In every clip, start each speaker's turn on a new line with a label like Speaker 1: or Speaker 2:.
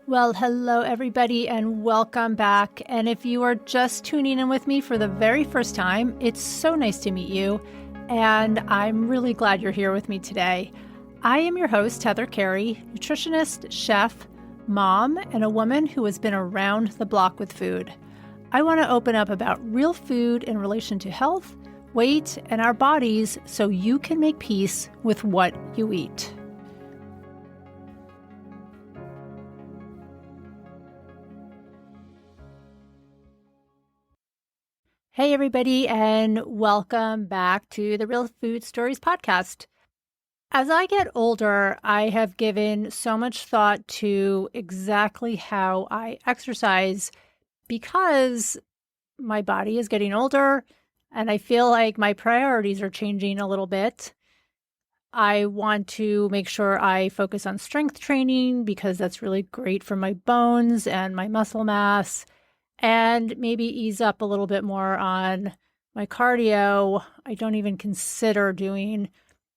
Speaker 1: Well, hello, everybody, and welcome back. And if you are just tuning in with me for the very first time, it's so nice to meet you. And I'm really glad you're here with me today. I am your host, Heather Cari, nutritionist, chef, mom, and a woman who has been around the block with food. I want to open up about real food in relation to health, weight, and our bodies so you can make peace with what you eat. Hey, everybody, and welcome back to the Real Food Stories podcast. As I get older, I have given so much thought to exactly how I exercise because my body is getting older and I feel like my priorities are changing a little bit. I want to make sure I focus on strength training because that's really great for my bones and my muscle mass, and maybe ease up a little bit more on my cardio. I don't even consider doing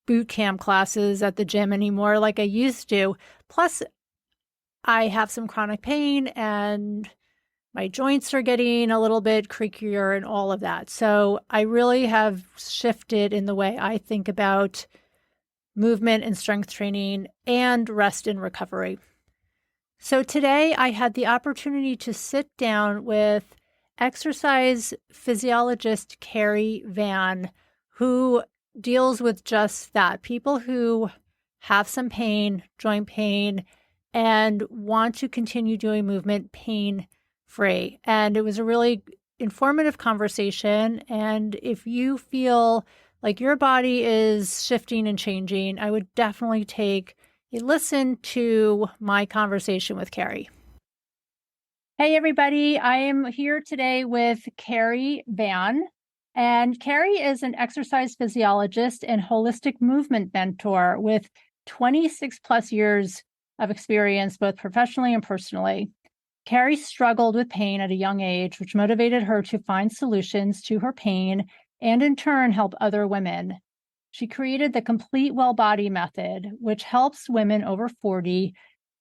Speaker 1: boot camp classes at the gym anymore like I used to. Plus, I have some chronic pain and my joints are getting a little bit creakier and all of that. So I really have shifted in the way I think about movement and strength training and rest and recovery. So today I had the opportunity to sit down with exercise physiologist Cari Vann, who deals with just that. People who have some pain, joint pain, and want to continue doing movement pain-free. And it was a really informative conversation. And if you feel like your body is shifting and changing, I would definitely take listen to my conversation with Cari. Hey, everybody. I am here today with Cari Vann. And Cari is an exercise physiologist and holistic movement mentor with 26 plus years of experience, both professionally and personally. Cari struggled with pain at a young age, which motivated her to find solutions to her pain and in turn help other women. She created the complete WellBody method, which helps women over 40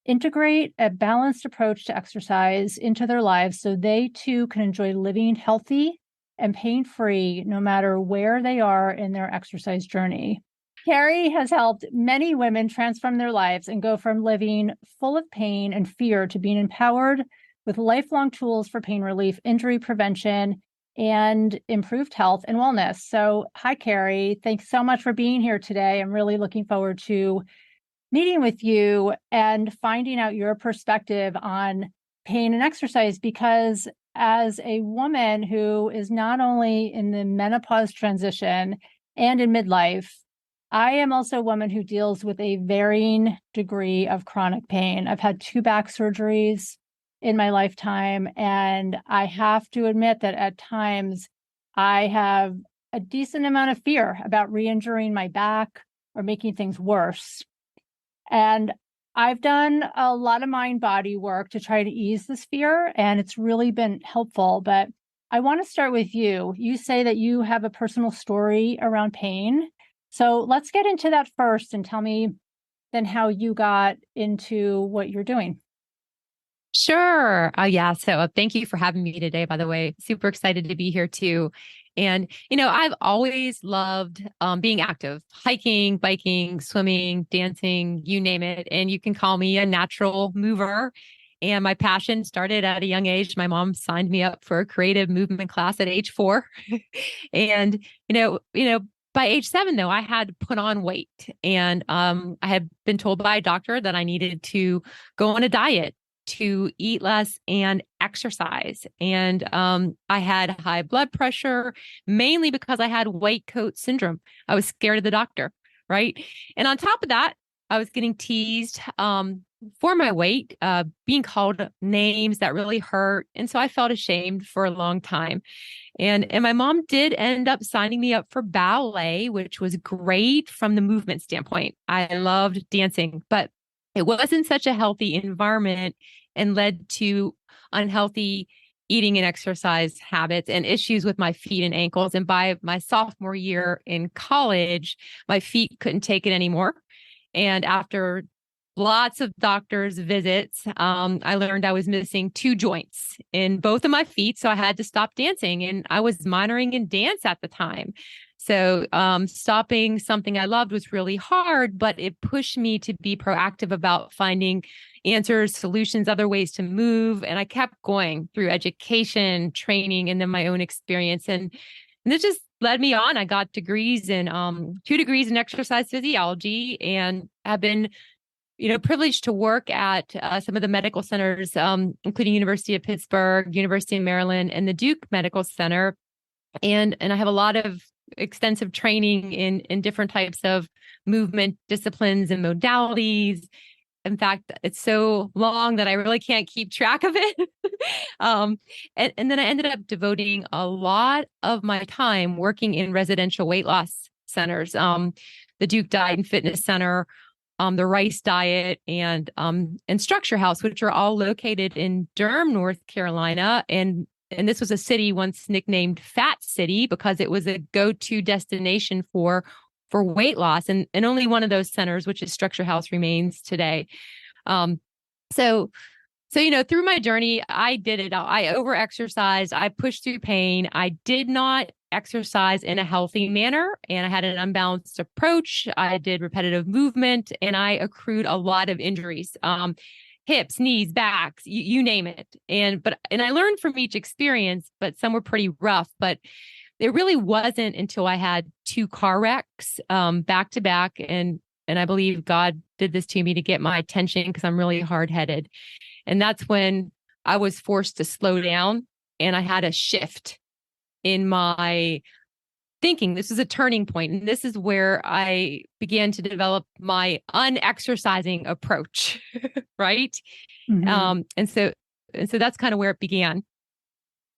Speaker 1: integrate a balanced approach to exercise into their lives so they too can enjoy living healthy and pain-free no matter where they are in their exercise journey. Cari has helped many women transform their lives and go from living full of pain and fear to being empowered with lifelong tools for pain relief, injury prevention, and improved health and wellness. So, hi, Cari. Thanks so much for being here today. I'm really looking forward to meeting with you and finding out your perspective on pain and exercise, because as a woman who is not only in the menopause transition and in midlife, I am also a woman who deals with a varying degree of chronic pain. I've had 2 back surgeries in my lifetime, and I have to admit that at times I have a decent amount of fear about re-injuring my back or making things worse. And I've done a lot of mind-body work to try to ease this fear, and it's really been helpful. But I want to start with you. You say that you have a personal story around pain. So let's get into that first and tell me then how you got into what you're doing.
Speaker 2: Sure. Yeah. So thank you for having me today, by the way. Super excited to be here too. And, I've always loved being active, hiking, biking, swimming, dancing, you name it. And you can call me a natural mover. And my passion started at a young age. My mom signed me up for a creative movement class at age 4. And, by age 7, though, I had put on weight, and I had been told by a doctor that I needed to go on a diet to eat less and exercise. And I had high blood pressure, mainly because I had white coat syndrome. I was scared of the doctor, right? And on top of that, I was getting teased for my weight, being called names that really hurt. And so I felt ashamed for a long time. And my mom did end up signing me up for ballet, which was great from the movement standpoint. I loved dancing, but it wasn't such a healthy environment and led to unhealthy eating and exercise habits and issues with my feet and ankles. And by my sophomore year in college, my feet couldn't take it anymore. And after lots of doctor's visits. I learned I was missing two joints in both of my feet, so I had to stop dancing. And I was minoring in dance at the time. So stopping something I loved was really hard, but it pushed me to be proactive about finding answers, solutions, other ways to move. And I kept going through education, training, and then my own experience. And this just led me on. I got degrees in 2 degrees in exercise physiology, and have been privileged to work at some of the medical centers, including University of Pittsburgh, University of Maryland, and the Duke Medical Center. And I have a lot of extensive training in different types of movement disciplines and modalities. In fact, it's so long that I really can't keep track of it. And then I ended up devoting a lot of my time working in residential weight loss centers, the Duke Diet and Fitness Center, the Rice Diet, and Structure House, which are all located in Durham, North Carolina. And this was a city once nicknamed Fat City because it was a go-to destination for weight loss. And only one of those centers, which is Structure House, remains today. Um, so through my journey, I did it all. I over-exercised. I pushed through pain. I did not exercise in a healthy manner, and I had an unbalanced approach. I did repetitive movement, and I accrued a lot of injuries, hips, knees, backs, you name it. And I learned from each experience, but some were pretty rough. But it really wasn't until I had 2 car wrecks back to back, and I believe God did this to me to get my attention because I'm really hard-headed. And that's when I was forced to slow down, and I had a shift in my thinking. This is a turning point, and this is where I began to develop my unexercising approach, right?
Speaker 1: Mm-hmm.
Speaker 2: And so that's kind of where it began.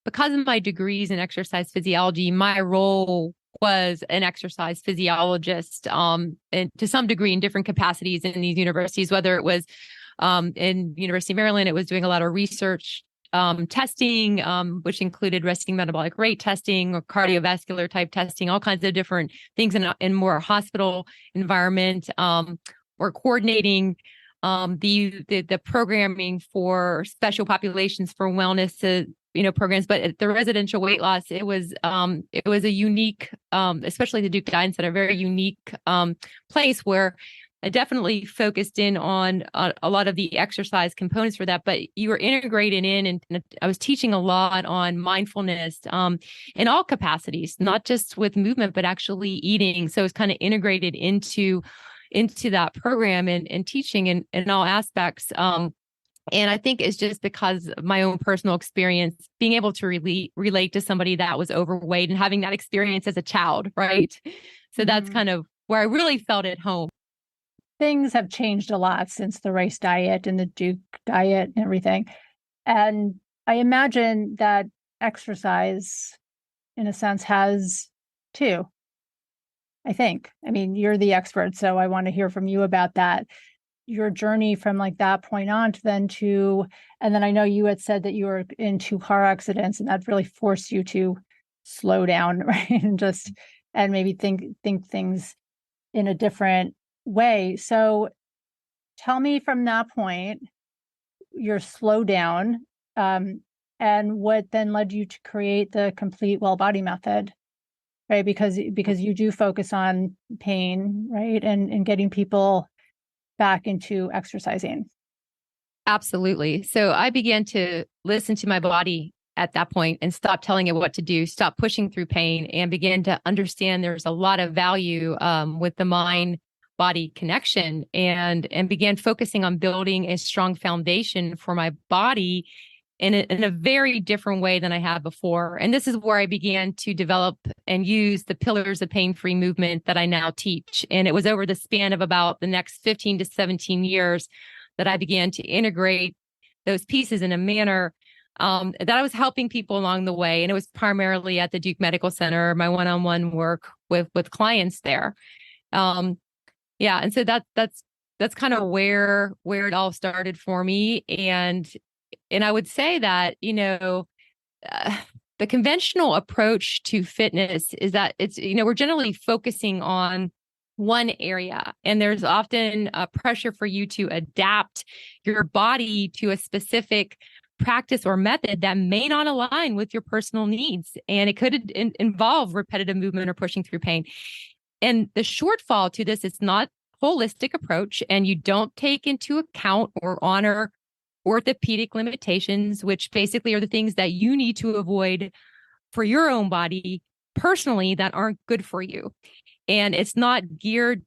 Speaker 2: Because of my degrees in exercise physiology, my role was an exercise physiologist, and to some degree in different capacities in these universities, whether it was in University of Maryland, it was doing a lot of research testing, which included resting metabolic rate testing or cardiovascular type testing, all kinds of different things in more hospital environment, or coordinating the programming for special populations for wellness programs. But at the residential weight loss, it was a unique, especially the Duke Diet Center, very unique place where I definitely focused in on a lot of the exercise components for that, but you were integrated in, and I was teaching a lot on mindfulness in all capacities, not just with movement, but actually eating. So it's kind of integrated into that program and teaching in all aspects. And I think it's just because of my own personal experience, being able to relate to somebody that was overweight and having that experience as a child, right? So that's
Speaker 1: Mm-hmm.
Speaker 2: kind of where I really felt at home.
Speaker 1: Things have changed a lot since the Rice Diet and the Duke Diet and everything. And I imagine that exercise, in a sense, has too. I think. I mean, you're the expert, so I want to hear from you about that. Your journey from like that point on and then I know you had said that you were in 2 car accidents, and that really forced you to slow down, right? And maybe think things in a different way. So tell me from that point, your slowdown, and what then led you to create the complete WellBody method, right? Because you do focus on pain, right? And getting people back into exercising.
Speaker 2: Absolutely. So I began to listen to my body at that point and stop telling it what to do, stop pushing through pain, and begin to understand there's a lot of value with the mind body connection, and began focusing on building a strong foundation for my body in a very different way than I had before. And this is where I began to develop and use the pillars of pain-free movement that I now teach. And it was over the span of about the next 15 to 17 years that I began to integrate those pieces in a manner that I was helping people along the way. And it was primarily at the Duke Medical Center, my one-on-one work with clients there. Yeah. And so that's kind of where it all started for me. And I would say that, the conventional approach to fitness is that it's, we're generally focusing on one area. And there's often a pressure for you to adapt your body to a specific practice or method that may not align with your personal needs. And it could involve repetitive movement or pushing through pain. And the shortfall to this is not holistic approach, and you don't take into account or honor orthopedic limitations, which basically are the things that you need to avoid for your own body personally that aren't good for you. And it's not geared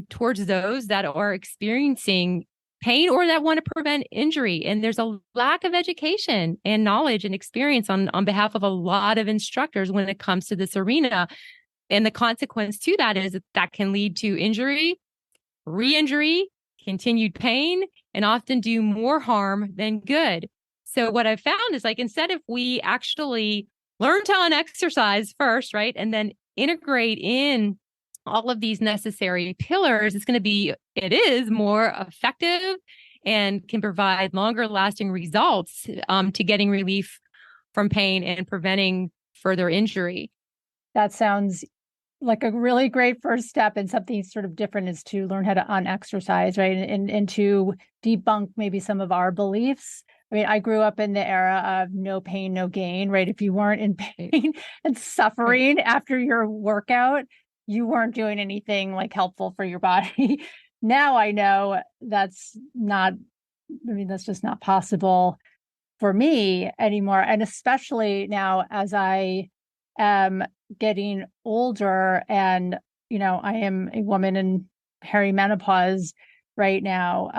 Speaker 2: towards those that are experiencing pain or that want to prevent injury. And there's a lack of education and knowledge and experience on behalf of a lot of instructors when it comes to this arena. And the consequence to that is that can lead to injury, re-injury, continued pain, and often do more harm than good. So what I've found is like, instead if we actually learn to exercise first, right, and then integrate in all of these necessary pillars, it is more effective and can provide longer lasting results to getting relief from pain and preventing further injury.
Speaker 1: That sounds like a really great first step, and something sort of different is to learn how to unexercise, right? And to debunk maybe some of our beliefs. I mean, I grew up in the era of no pain, no gain, right? If you weren't in pain and suffering after your workout, you weren't doing anything like helpful for your body. Now I know that's just not possible for me anymore. And especially now as I am getting older, and, I am a woman in perimenopause right now,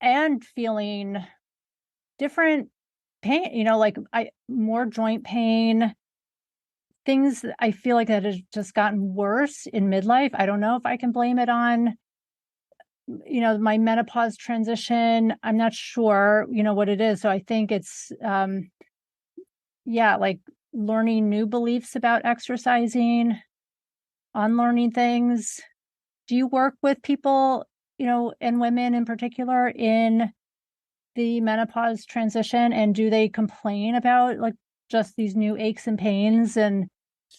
Speaker 1: and feeling different pain, like more joint pain, things that I feel like that has just gotten worse in midlife. I don't know if I can blame it on, my menopause transition. I'm not sure, what it is. So I think it's, like learning new beliefs about exercising, unlearning things. Do you work with people, and women in particular in the menopause transition? And do they complain about like just these new aches and pains? And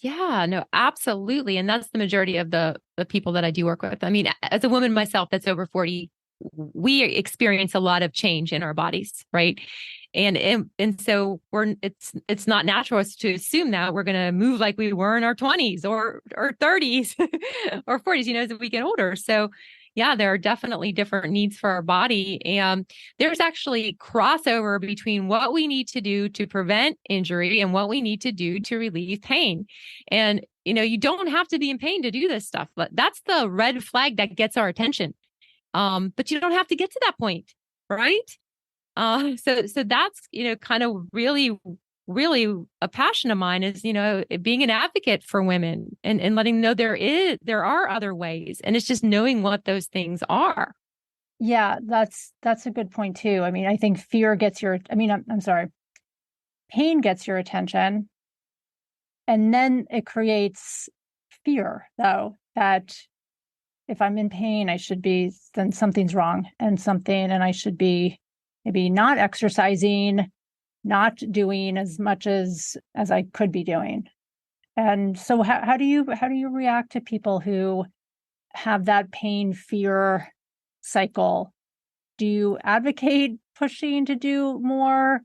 Speaker 2: Yeah, no, absolutely. And that's the majority of the people that I do work with. I mean, as a woman myself that's over 40, we experience a lot of change in our bodies, right? And so it's not natural to assume that we're going to move like we were in our 20s or 30s or 40s, as we get older. So yeah, there are definitely different needs for our body. And there's actually crossover between what we need to do to prevent injury and what we need to do to relieve pain. And, you don't have to be in pain to do this stuff, but that's the red flag that gets our attention. But you don't have to get to that point, right? So that's, kind of really, really a passion of mine is, being an advocate for women and letting them know there are other ways. And it's just knowing what those things are.
Speaker 1: yeah, that's a good point too. I mean, I think fear gets I'm sorry, pain gets your attention, and then it creates fear, though, that if I'm in pain, then something's wrong, and I should be maybe not exercising, not doing as much as I could be doing. And so how do you react to people who have that pain fear cycle? Do you advocate pushing to do more?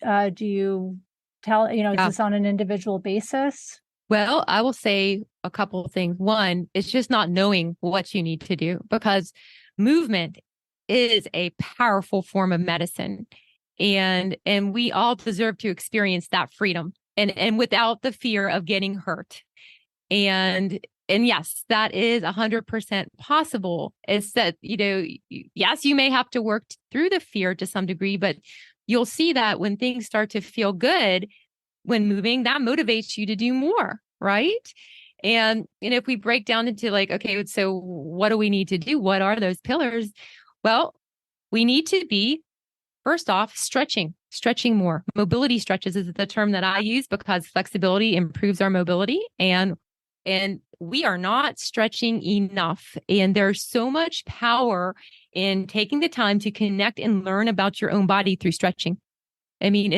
Speaker 1: Do you tell, is
Speaker 2: Yeah.
Speaker 1: this on an individual basis?
Speaker 2: Well, I will say a couple of things. One, it's just not knowing what you need to do, because movement is a powerful form of medicine. And we all deserve to experience that freedom and without the fear of getting hurt. And yes, that is 100% possible. It's that, yes, you may have to work through the fear to some degree, but you'll see that when things start to feel good when moving, that motivates you to do more, right? And if we break down into like, okay, so what do we need to do? What are those pillars? Well, we need to be, first off, stretching more. Mobility stretches is the term that I use because flexibility improves our mobility, and we are not stretching enough. And there's so much power in taking the time to connect and learn about your own body through stretching. I mean,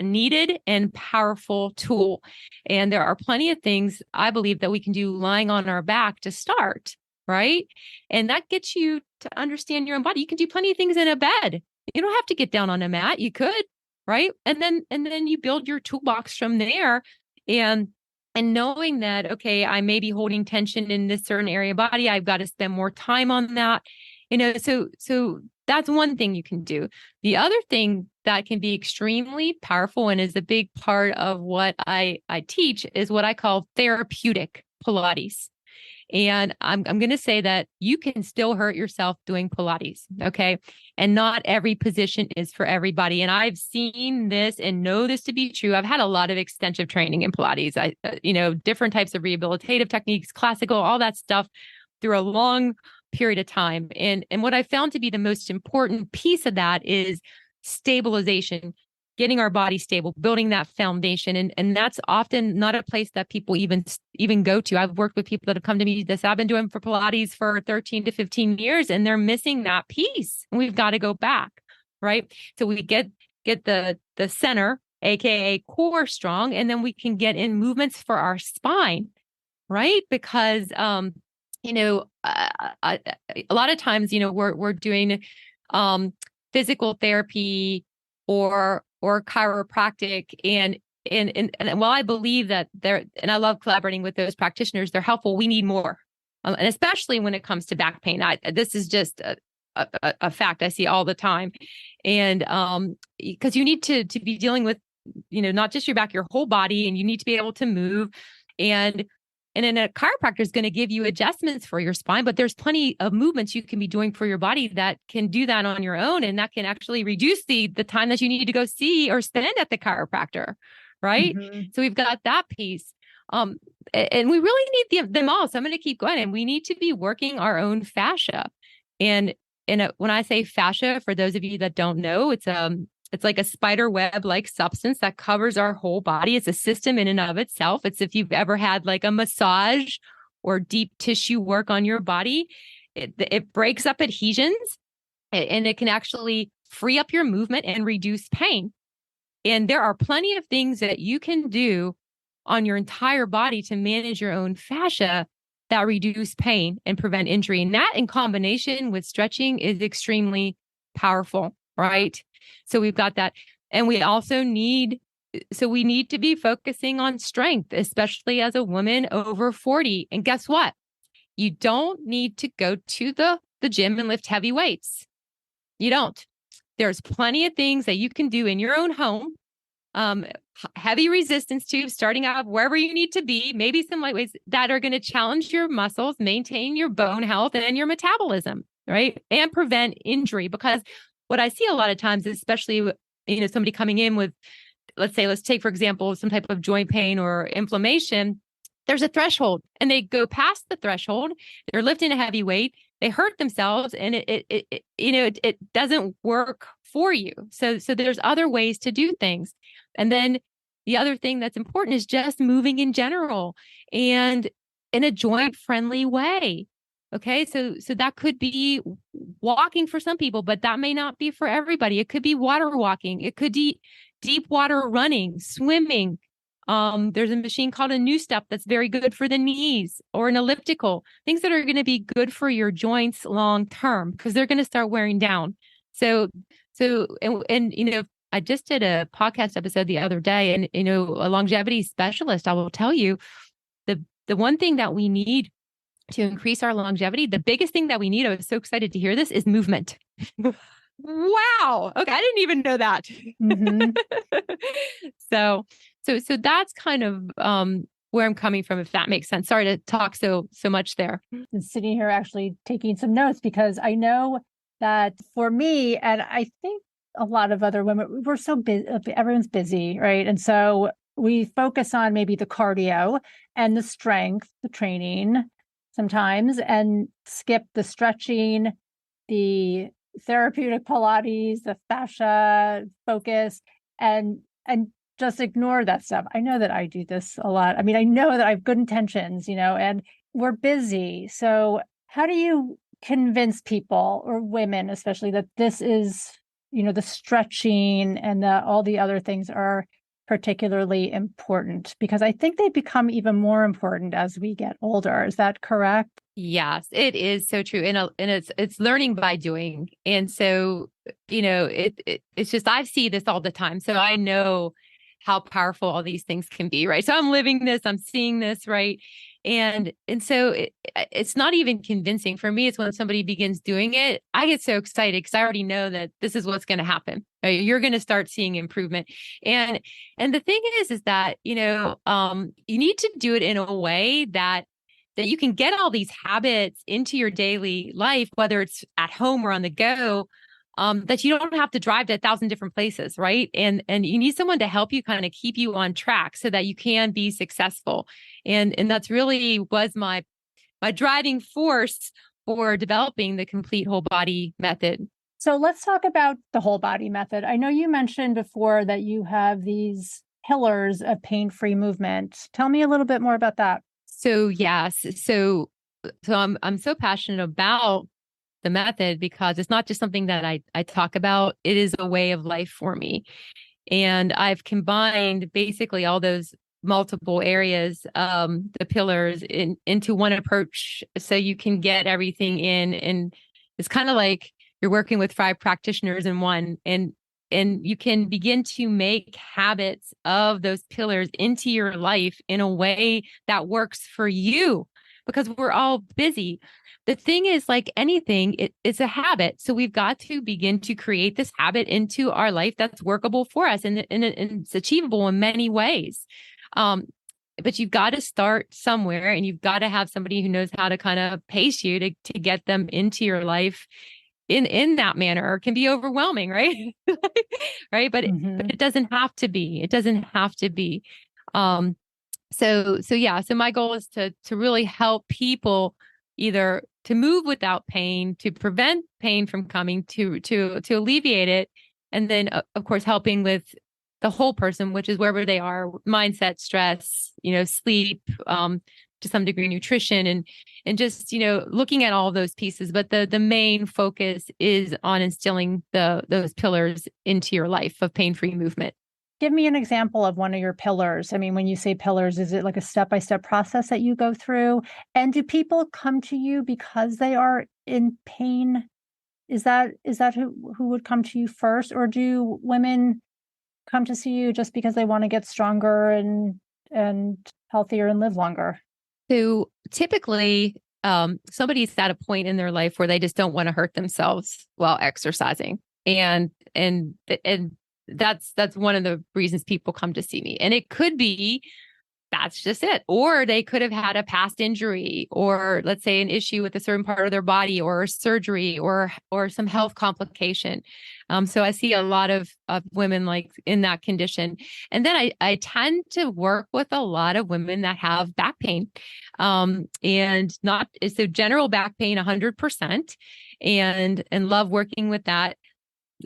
Speaker 2: needed and powerful tool. And there are plenty of things I believe that we can do lying on our back to start, right? And that gets you to understand your own body. You can do plenty of things in a bed. You don't have to get down on a mat. You could, right? And then you build your toolbox from there. And knowing that, okay, I may be holding tension in this certain area of body, I've got to spend more time on that. So that's one thing you can do. The other thing that can be extremely powerful and is a big part of what I teach is what I call therapeutic Pilates. And I'm going to say that you can still hurt yourself doing Pilates. Okay. And not every position is for everybody. And I've seen this and know this to be true. I've had a lot of extensive training in Pilates. Different types of rehabilitative techniques, classical, all that stuff through a long period of time. And what I found to be the most important piece of that is stabilization, getting our body stable, building that foundation. And that's often not a place that people even go to. I've worked with people that have come to me this, I've been doing for Pilates for 13 to 15 years, and they're missing that piece. And we've got to go back, right? So we get the center, AKA core strong, and then we can get in movements for our spine, right? Because, a lot of times, we're doing physical therapy or chiropractic, and while I believe that and I love collaborating with those practitioners, they're helpful. We need more, and especially when it comes to back pain. This is just a fact I see all the time, and because you need to be dealing with, not just your back, your whole body, and you need to be able to move, and then a chiropractor is going to give you adjustments for your spine, but there's plenty of movements you can be doing for your body that can do that on your own. And that can actually reduce the time that you need to go see or spend at the chiropractor. Right.
Speaker 1: Mm-hmm.
Speaker 2: So we've got that piece. And we really need them all. So I'm going to keep going. And we need to be working our own fascia. And when I say fascia, for those of you that don't know, it's like a spider web like substance that covers our whole body. It's a system in and of itself. It's if you've ever had like a massage or deep tissue work on your body, it breaks up adhesions, and it can actually free up your movement and reduce pain. And there are plenty of things that you can do on your entire body to manage your own fascia that reduce pain and prevent injury. And that in combination with stretching is extremely powerful, right? So we've got that. And we also need to be focusing on strength, especially as a woman over 40. And guess what? You don't need to go to the gym and lift heavy weights. You don't. There's plenty of things that you can do in your own home. Heavy resistance tubes, starting out wherever you need to be, maybe some light weights that are going to challenge your muscles, maintain your bone health and your metabolism, right? And prevent injury. Because what I see a lot of times, especially, somebody coming in with, let's take, for example, some type of joint pain or inflammation, there's a threshold and they go past the threshold. They're lifting a heavy weight. They hurt themselves and it doesn't work for you. So there's other ways to do things. And then the other thing that's important is just moving in general and in a joint friendly way. Okay. So that could be walking for some people, but that may not be for everybody. It could be water walking. It could be deep water running, swimming. There's a machine called a new step that's very good for the knees, or an elliptical, things that are going to be good for your joints long term because they're going to start wearing down. And I just did a podcast episode the other day, and a longevity specialist, I will tell you, the one thing that we need to increase our longevity, the biggest thing that we need, I was so excited to hear this, is movement. Wow. Okay. I didn't even know that.
Speaker 1: Mm-hmm.
Speaker 2: So that's kind of where I'm coming from, if that makes sense. Sorry to talk so much there.
Speaker 1: And sitting here actually taking some notes because I know that for me, and I think a lot of other women, we're so busy, everyone's busy, right? And so we focus on maybe the cardio and the strength, the training sometimes, and skip the stretching, the therapeutic Pilates, the fascia focus, and just ignore that stuff. I know that I do this a lot. I mean, I know that I have good intentions, and we're busy. So how do you convince people, or women especially, that this is the stretching and all the other things are particularly important because I think they become even more important as we get older. Is that correct?
Speaker 2: Yes, it is so true. And it's learning by doing. And so, it's just I see this all the time. So I know how powerful all these things can be, right? So I'm living this, I'm seeing this, right? And so it's not even convincing for me. It's when somebody begins doing it, I get so excited because I already know that this is what's going to happen. Right? You're going to start seeing improvement. And and the thing is that, you need to do it in a way that you can get all these habits into your daily life, whether it's at home or on the go, that you don't have to drive to 1,000 different places, right? And you need someone to help you kind of keep you on track so that you can be successful. And that's really was my driving force for developing the complete whole body method.
Speaker 1: So let's talk about the whole body method. I know you mentioned before that you have these pillars of pain-free movement. Tell me a little bit more about that.
Speaker 2: So yes, so I'm so passionate about the method because it's not just something that I talk about. It is a way of life for me. And I've combined basically all those multiple areas, the pillars into one approach. So you can get everything in. And it's kind of like you're working with five practitioners in one. And you can begin to make habits of those pillars into your life in a way that works for you because we're all busy. The thing is, like anything, it's a habit. So we've got to begin to create this habit into our life that's workable for us and it's achievable in many ways. Um, but you've got to start somewhere and you've got to have somebody who knows how to kind of pace you to get them into your life in that manner. It can be overwhelming, right? Right. But
Speaker 1: Mm-hmm.
Speaker 2: it doesn't have to be. It doesn't have to be. Um, so yeah, so my goal is to really help people either to move without pain, to prevent pain from coming, to alleviate it, and then of course helping with the whole person, which is wherever they are, mindset, stress, sleep, to some degree nutrition and just looking at all those pieces, but the main focus is on instilling those pillars into your life of pain-free movement.
Speaker 1: Give me an example of one of your pillars. I mean, when you say pillars, is it like a step-by-step process that you go through? And do people come to you because they are in pain? Is that who would come to you first, or do women come to see you just because they want to get stronger and healthier and live longer?
Speaker 2: So typically, somebody's at a point in their life where they just don't want to hurt themselves while exercising, and that's one of the reasons people come to see me. And it could be that's just it. Or they could have had a past injury, or let's say an issue with a certain part of their body, or surgery, or some health complication. So I see a lot of women like in that condition. And then I tend to work with a lot of women that have back pain. And not so general back pain 100%, and love working with that.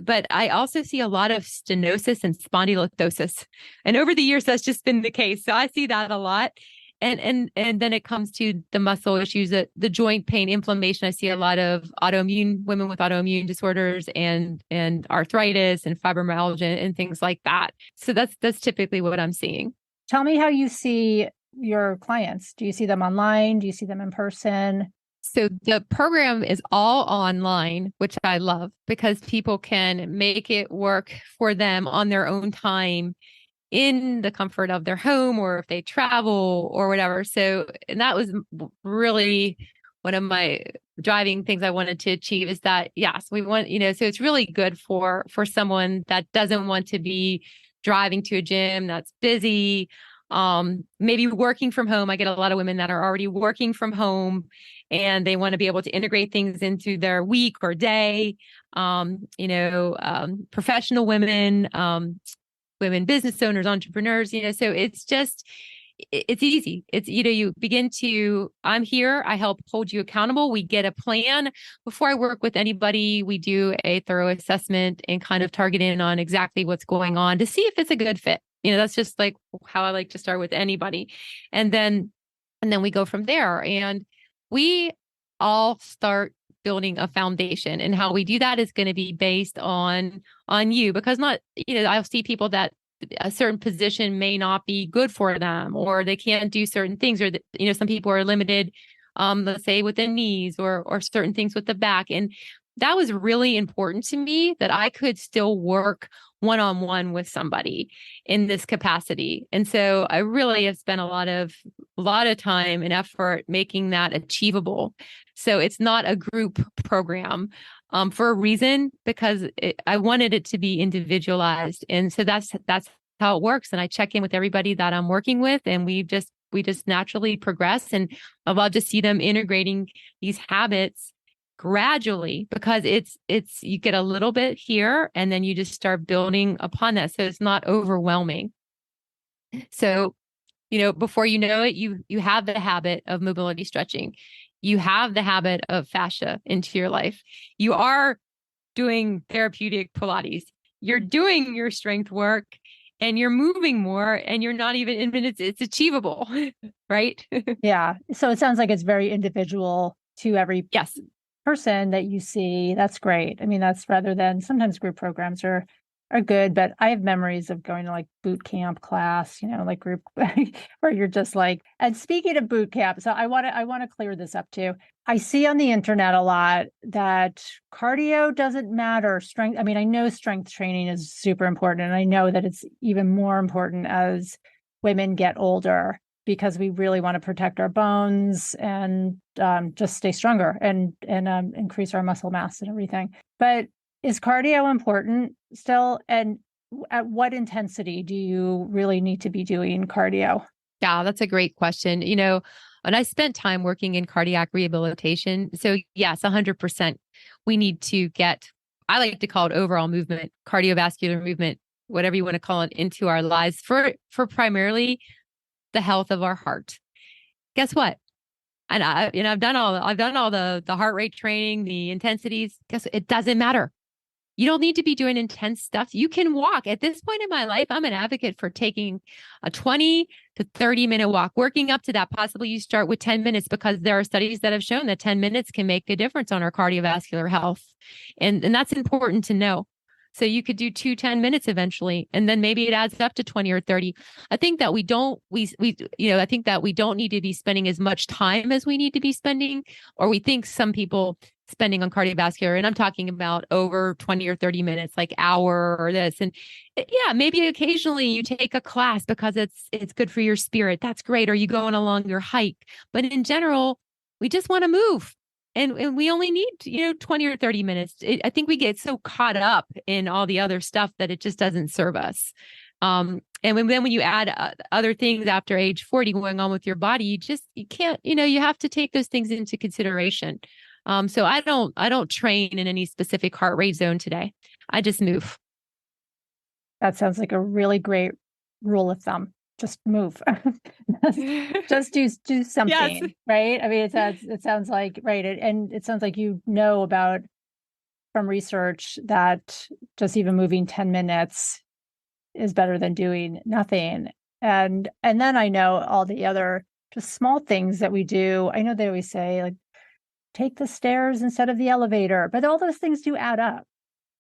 Speaker 2: But I also see a lot of stenosis and spondylolisthesis. And over the years, that's just been the case. So I see that a lot. And then it comes to the muscle issues, the joint pain, inflammation. I see a lot of women with autoimmune disorders and arthritis and fibromyalgia and things like that. So that's typically what I'm seeing.
Speaker 1: Tell me how you see your clients. Do you see them online? Do you see them in person?
Speaker 2: So the program is all online, which I love because people can make it work for them on their own time in the comfort of their home or if they travel or whatever. So, and that was really one of my driving things I wanted to achieve is that, yes, we want, so it's really good for someone that doesn't want to be driving to a gym that's busy, maybe working from home. I get a lot of women that are already working from home and they want to be able to integrate things into their week or day. Professional women, women business owners, entrepreneurs, so it's easy. It's, you begin to, I'm here, I help hold you accountable. We get a plan. Before I work with anybody, we do a thorough assessment and kind of target in on exactly what's going on to see if it's a good fit. That's just like how I like to start with anybody. And then we go from there. And we all start building a foundation. And how we do that is going to be based on you, because not, I'll see people that a certain position may not be good for them, or they can't do certain things, or some people are limited, let's say with the knees, or certain things with the back. And that was really important to me, that I could still work one-on-one with somebody in this capacity. And so I really have spent a lot of time and effort making that achievable. So it's not a group program, for a reason, because I wanted it to be individualized. And so that's how it works. And I check in with everybody that I'm working with, and we just naturally progress. And I love to see them integrating these habits gradually, because it's you get a little bit here and then you just start building upon that. So it's not overwhelming. So, before you know it, you have the habit of mobility stretching. You have the habit of fascia into your life. You are doing therapeutic Pilates. You're doing your strength work, and you're moving more, and you're not even in minutes. It's achievable, right?
Speaker 1: Yeah. So it sounds like it's very individual to every
Speaker 2: Yes.
Speaker 1: person that you see. That's great. I mean, that's rather than sometimes group programs are good, but I have memories of going to like boot camp class, like group where you're just like, and speaking of boot camp, so I want to clear this up too. I see on the internet a lot that cardio doesn't matter. Strength, I mean, I know strength training is super important, and I know that it's even more important as women get older, because we really want to protect our bones and just stay stronger and increase our muscle mass and everything. But is cardio important still? And at what intensity do you really need to be doing cardio?
Speaker 2: Yeah, that's a great question. And I spent time working in cardiac rehabilitation. So yes, 100%. We need to get, I like to call it overall movement, cardiovascular movement, whatever you want to call it, into our lives for primarily the health of our heart. Guess what? And I've done all the heart rate training, the intensities. Guess it doesn't matter. You don't need to be doing intense stuff. You can walk. At this point in my life, I'm an advocate for taking a 20 to 30-minute walk, working up to that. Possibly you start with 10 minutes, because there are studies that have shown that 10 minutes can make a difference on our cardiovascular health. And that's important to know. So you could do 10 minutes eventually, and then maybe it adds up to 20 or 30. I think that we don't need to be spending as much time as we need to be spending, or we think some people spending on cardiovascular, and I'm talking about over 20 or 30 minutes, like hour or this. And yeah, maybe occasionally you take a class because it's good for your spirit. That's great. Or you go on a longer hike. But in general, we just want to move. And we only need, 20 or 30 minutes. I think we get so caught up in all the other stuff that it just doesn't serve us. And then when you add other things after age 40 going on with your body, you can't, you have to take those things into consideration. So I don't train in any specific heart rate zone today. I just move.
Speaker 1: That sounds like a really great rule of thumb. Just move. Just do something,
Speaker 2: Yes.
Speaker 1: right? I mean, it sounds like, right. And it sounds like about from research that just even moving 10 minutes is better than doing nothing. And then I know all the other just small things that we do. I know they always say, like, take the stairs instead of the elevator, but all those things do add up,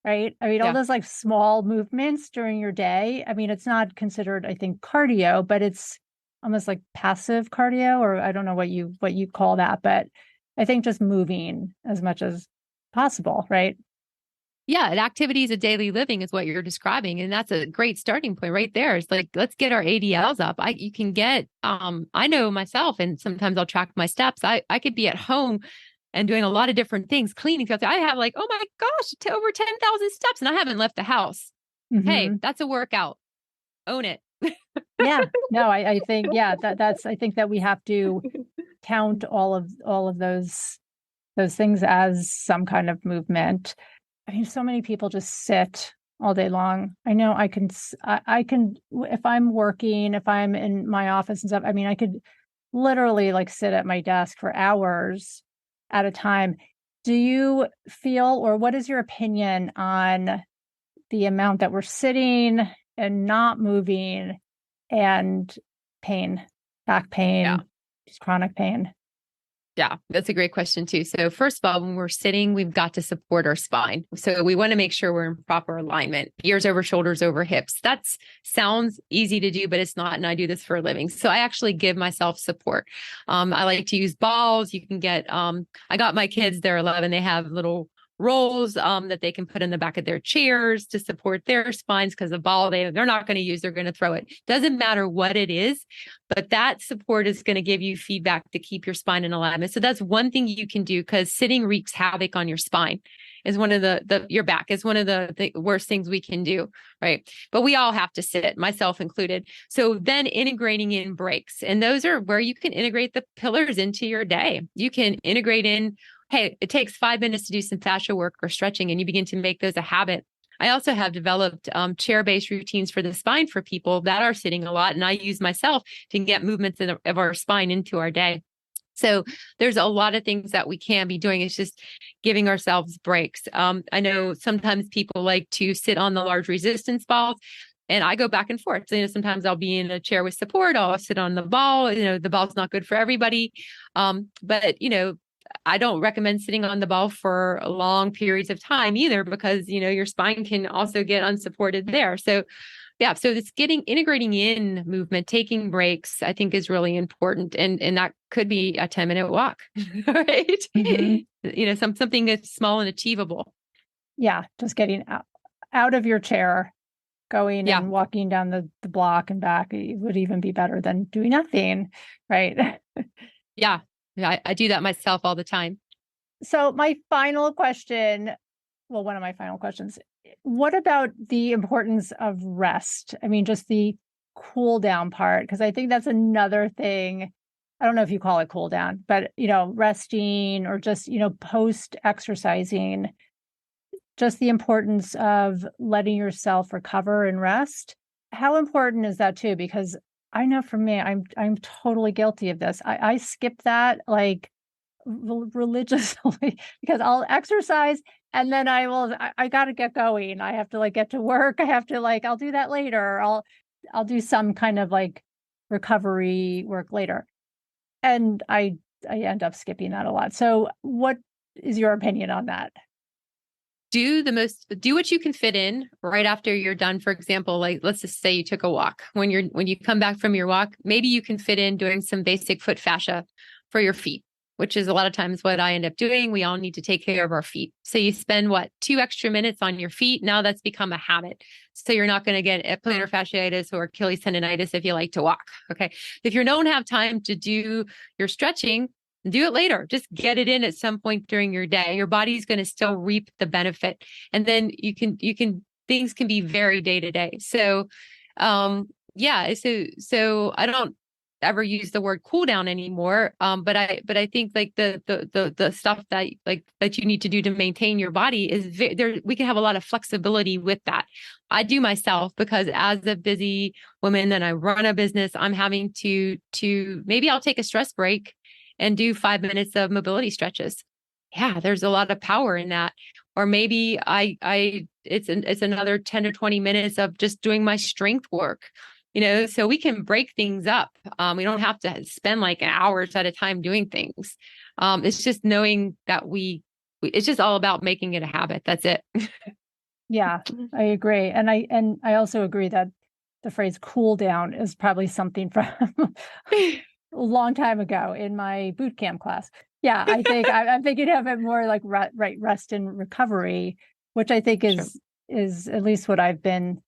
Speaker 1: right? I mean, all
Speaker 2: Yeah.
Speaker 1: those like small movements during your day. I mean, it's not considered, I think, cardio, but it's almost like passive cardio, or I don't know what you call that, but I think just moving as much as possible, right?
Speaker 2: Yeah, and activities of daily living is what you're describing, and that's a great starting point right there. It's like, let's get our ADLs up. You can get I know myself, and sometimes I'll track my steps. I could be at home and doing a lot of different things, cleaning stuff. I have like, oh my gosh, to over 10,000 steps, and I haven't left the house. Hey,
Speaker 1: Mm-hmm.
Speaker 2: that's a workout. Own it.
Speaker 1: Yeah, no, I think, yeah, that's, I think that we have to count all of those things as some kind of movement. I mean, so many people just sit all day long. I know I can, if I'm working, if I'm in my office and stuff, I mean, I could literally like sit at my desk for hours at a time. Do you feel, or what is your opinion on the amount that we're sitting and not moving, and pain, back
Speaker 2: Yeah.
Speaker 1: pain, just chronic pain?
Speaker 2: Yeah, that's a great question too. So first of all, when we're sitting, we've got to support our spine. So we want to make sure we're in proper alignment, ears over shoulders over hips. That sounds easy to do, but it's not. And I do this for a living. So I actually give myself support. I like to use balls. You can get, I got my kids, they're 11. They have little rolls that they can put in the back of their chairs to support their spines because the ball they're not going to use, they're going to throw it. Doesn't matter what it is, but that support is going to give you feedback to keep your spine in alignment. So that's one thing you can do, because sitting wreaks havoc on your spine. Is one of your back is one of the worst things we can do, right? But we all have to sit, myself included. So then integrating in breaks, and those are where you can integrate the pillars into your day. You can integrate in, hey, it takes 5 minutes to do some fascia work or stretching, and you begin to make those a habit. I also have developed chair-based routines for the spine for people that are sitting a lot, and I use myself to get movements of our spine into our day. So there's a lot of things that we can be doing. It's just giving ourselves breaks. I know sometimes people like to sit on the large resistance balls, and I go back and forth. So, sometimes I'll be in a chair with support. I'll sit on the ball. The ball's not good for everybody. But I don't recommend sitting on the ball for long periods of time either, because, your spine can also get unsupported there. So yeah, so it's integrating in movement, taking breaks, I think is really important. And that could be a 10-minute walk, right?
Speaker 1: Mm-hmm.
Speaker 2: Something that's small and achievable.
Speaker 1: Yeah, just getting out of your chair, going
Speaker 2: Yeah.
Speaker 1: and walking down the block and back, it would even be better than doing nothing, right?
Speaker 2: Yeah. Yeah. I do that myself all the time.
Speaker 1: So my final question, well, one of my final questions, what about the importance of rest? I mean, just the cool down part, because I think that's another thing. I don't know if you call it cool down, but resting or just, post exercising, just the importance of letting yourself recover and rest. How important is that too? Because I know for me, I'm totally guilty of this. I skip that like religiously because I'll exercise and then I got to get going. I have to like get to work. I have to like I'll do that later. I'll do some kind of like recovery work later. And I end up skipping that a lot. So what is your opinion on that?
Speaker 2: Do what you can fit in right after you're done. For example, like let's just say you took a walk. When you come back from your walk, maybe you can fit in doing some basic foot fascia for your feet, which is a lot of times what I end up doing. We all need to take care of our feet. So you spend 2 extra minutes on your feet. Now that's become a habit. So you're not going to get a plantar fasciitis or Achilles tendonitis if you like to walk. Okay. If you don't have time to do your stretching, do it later. Just get it in at some point during your day. Your body's going to still reap the benefit. And then things can be very day to day. So, yeah. So I don't ever use the word cool down anymore. But I think like the stuff that you need to do to maintain your body is there. We can have a lot of flexibility with that. I do myself because as a busy woman and I run a business, I'm having to maybe I'll take a stress break and do 5 minutes of mobility stretches. Yeah, there's a lot of power in that. Or maybe it's another 10 to 20 minutes of just doing my strength work. So we can break things up. We don't have to spend like hours at a time doing things. It's just knowing that it's just all about making it a habit. That's it.
Speaker 1: Yeah, I agree. And I also agree that the phrase cool down is probably something from a long time ago in my boot camp class. Yeah, I think I'm thinking of it more like rest and recovery, which I think
Speaker 2: Sure.
Speaker 1: is at least what I've been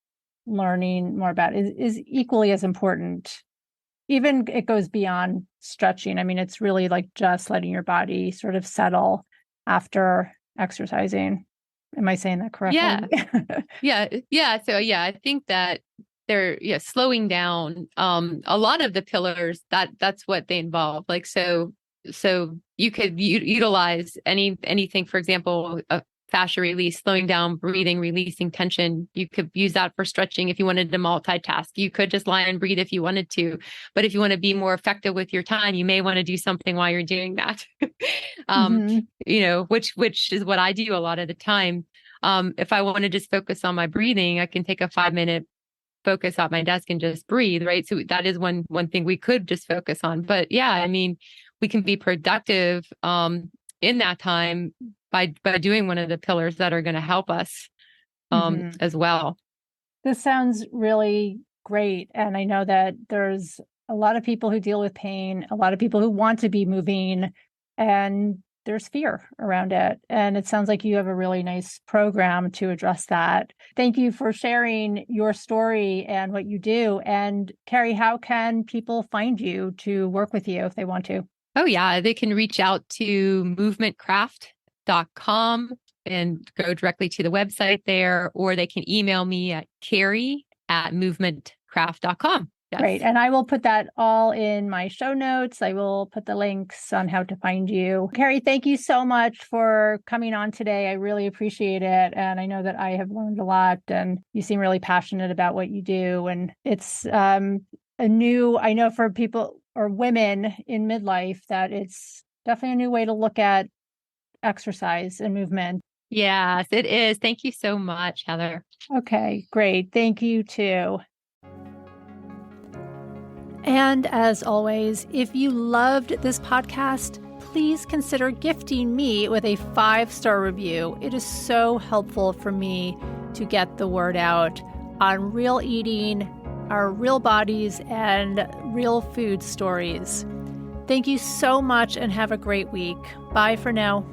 Speaker 1: learning more about is equally as important. Even it goes beyond stretching. I mean, it's really like just letting your body sort of settle after exercising. Am I saying that correctly?
Speaker 2: Yeah. Yeah. Yeah. So yeah, I think that slowing down. A lot of the pillars that's what they involve. Like so you could utilize anything, for example, a fascia release, slowing down, breathing, releasing tension. You could use that for stretching if you wanted to multitask. You could just lie and breathe if you wanted to. But if you want to be more effective with your time, you may want to do something while you're doing that.
Speaker 1: Mm-hmm.
Speaker 2: Which is what I do a lot of the time. If I want to just focus on my breathing, I can take a 5-minute focus at my desk and just breathe, right? So that is one thing we could just focus on. But yeah, I mean, we can be productive in that time by doing one of the pillars that are going to help us
Speaker 1: Hmm.
Speaker 2: as well.
Speaker 1: This sounds really great. And I know that there's a lot of people who deal with pain, a lot of people who want to be moving, and there's fear around it. And it sounds like you have a really nice program to address that. Thank you for sharing your story and what you do. And Cari, how can people find you to work with you if they want to?
Speaker 2: Oh, yeah. They can reach out to movementcraft.com and go directly to the website there, or they can email me at Cari@movementcraft.com.
Speaker 1: Great.
Speaker 2: Yes.
Speaker 1: And I will put that all in my show notes. I will put the links on how to find you. Cari, thank you so much for coming on today. I really appreciate it. And I know that I have learned a lot, and you seem really passionate about what you do. And it's I know for people or women in midlife that it's definitely a new way to look at exercise and movement.
Speaker 2: Yes, it is. Thank you so much, Heather.
Speaker 1: Okay, great. Thank you too. And as always, if you loved this podcast, please consider gifting me with a 5-star review. It is so helpful for me to get the word out on real eating, our real bodies, and real food stories. Thank you so much and have a great week. Bye for now.